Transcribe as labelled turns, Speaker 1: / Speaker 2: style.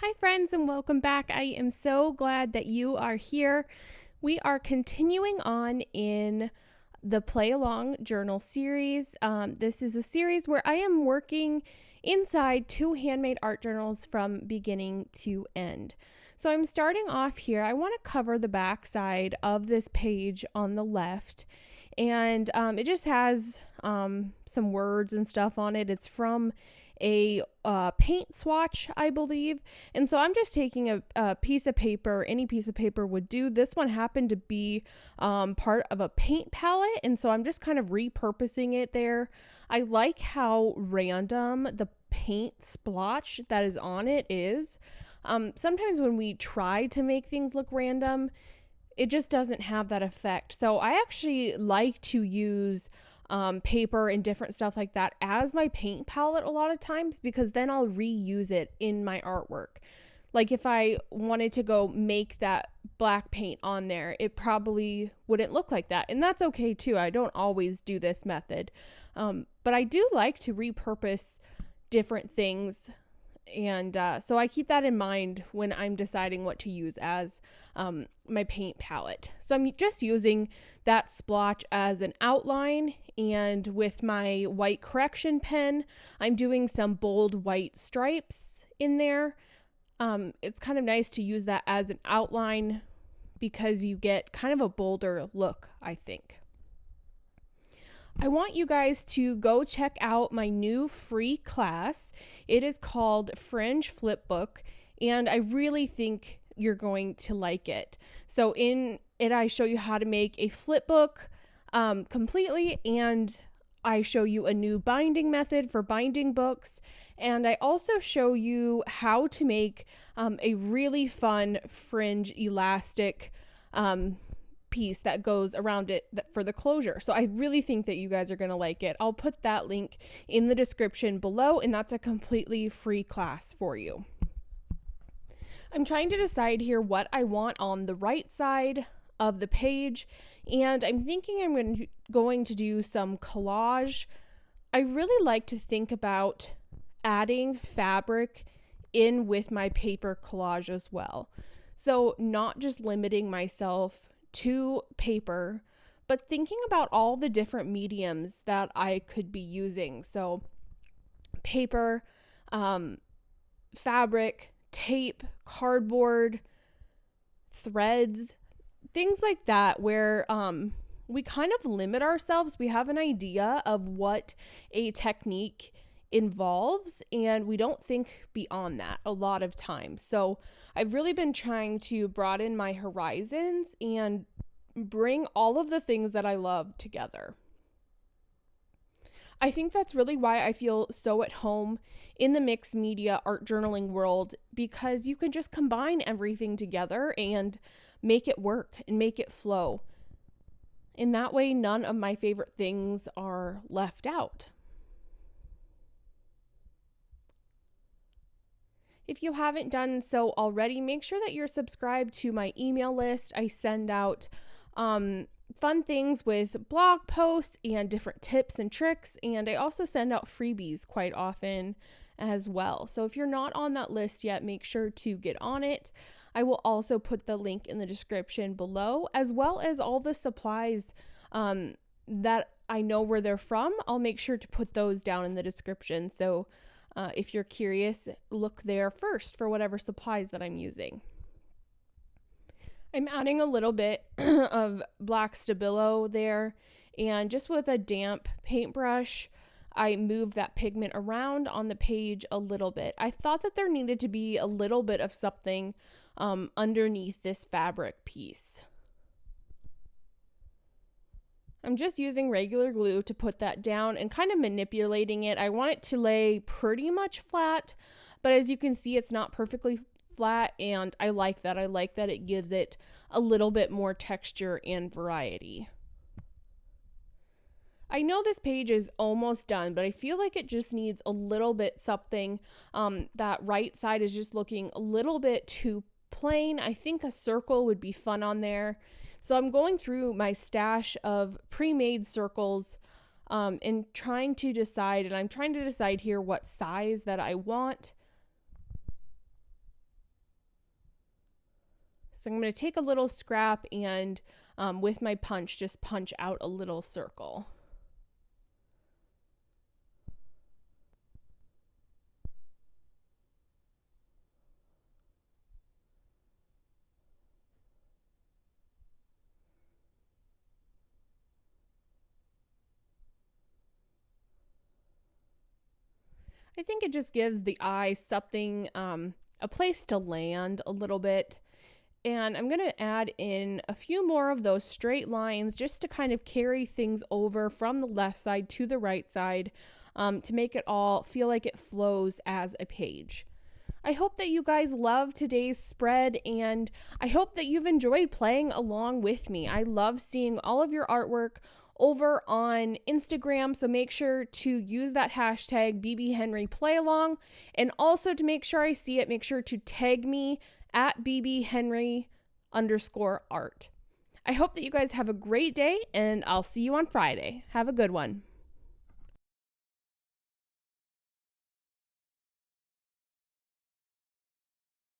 Speaker 1: Hi friends and welcome back. I am so glad that you are here. We are continuing on in the Play Along Journal series. This is a series where I am working inside 2 handmade art journals from beginning to end. So I'm starting off here. I want to cover the back side of this page on the left, and it just has some words and stuff on it. It's from a paint swatch, I believe. And so I'm just taking a piece of paper. Any piece of paper would do. This one happened to be part of a paint palette, and so I'm just kind of repurposing it there. I like how random the paint splotch that is on it is. Sometimes when we try to make things look random, it just doesn't have that effect. So I actually like to use paper and different stuff like that as my paint palette a lot of times, because then I'll reuse it in my artwork. Like if I wanted to go make that black paint on there, it probably wouldn't look like that. And that's okay too. I don't always do this method. But I do like to repurpose different things. And so I keep that in mind when I'm deciding what to use as my paint palette. So I'm just using that splotch as an outline, and with my white correction pen, I'm doing some bold white stripes in there. It's kind of nice to use that as an outline because you get kind of a bolder look, I think. I want you guys to go check out my new free class. It is called Fringe Flipbook, and I really think you're going to like it. So in it, I show you how to make a flipbook completely, and I show you a new binding method for binding books, and I also show you how to make a really fun fringe elastic piece that goes around it for the closure. So I really think that you guys are going to like it. I'll put that link in the description below, and that's a completely free class for you. I'm trying to decide here what I want on the right side of the page, and I'm thinking I'm going to do some collage. I really like to think about adding fabric in with my paper collage as well. So not just limiting myself to paper, but thinking about all the different mediums that I could be using. So paper, fabric, tape, cardboard, threads, things like that, where we kind of limit ourselves. We have an idea of what a technique involves, and we don't think beyond that a lot of times. So I've really been trying to broaden my horizons and bring all of the things that I love together. I think that's really why I feel so at home in the mixed media art journaling world, because you can just combine everything together and make it work and make it flow. In that way, none of my favorite things are left out. If you haven't done so already, make sure that you're subscribed to my email list. I send out fun things with blog posts and different tips and tricks, and I also send out freebies quite often as well. So if you're not on that list yet, make sure to get on it. I will also put the link in the description below, as well as all the supplies that I know where they're from. I'll make sure to put those down in the description. So if you're curious, look there first for whatever supplies that I'm using. I'm adding a little bit of black Stabilo there, and just with a damp paintbrush, I moved that pigment around on the page a little bit. I thought that there needed to be a little bit of something underneath this fabric piece. I'm just using regular glue to put that down and kind of manipulating it. I want it to lay pretty much flat, but as you can see, it's not perfectly flat, and I like that. I like that it gives it a little bit more texture and variety. I know this page is almost done, but I feel like it just needs a little bit something. That right side is just looking a little bit too plain. I think a circle would be fun on there. So I'm going through my stash of pre-made circles and trying to decide, and I'm trying to decide here what size that I want. So I'm going to take a little scrap and with my punch, just punch out a little circle. I think it just gives the eye something, a place to land a little bit. And I'm going to add in a few more of those straight lines just to kind of carry things over from the left side to the right side, to make it all feel like it flows as a page. I hope that you guys love today's spread, and I hope that you've enjoyed playing along with me. I love seeing all of your artwork over on Instagram, so make sure to use that hashtag #BBHenryPlayAlong, and also to make sure I see it, make sure to tag me at @BBHenry_art. I hope that you guys have a great day, and I'll see you on Friday. Have a good one.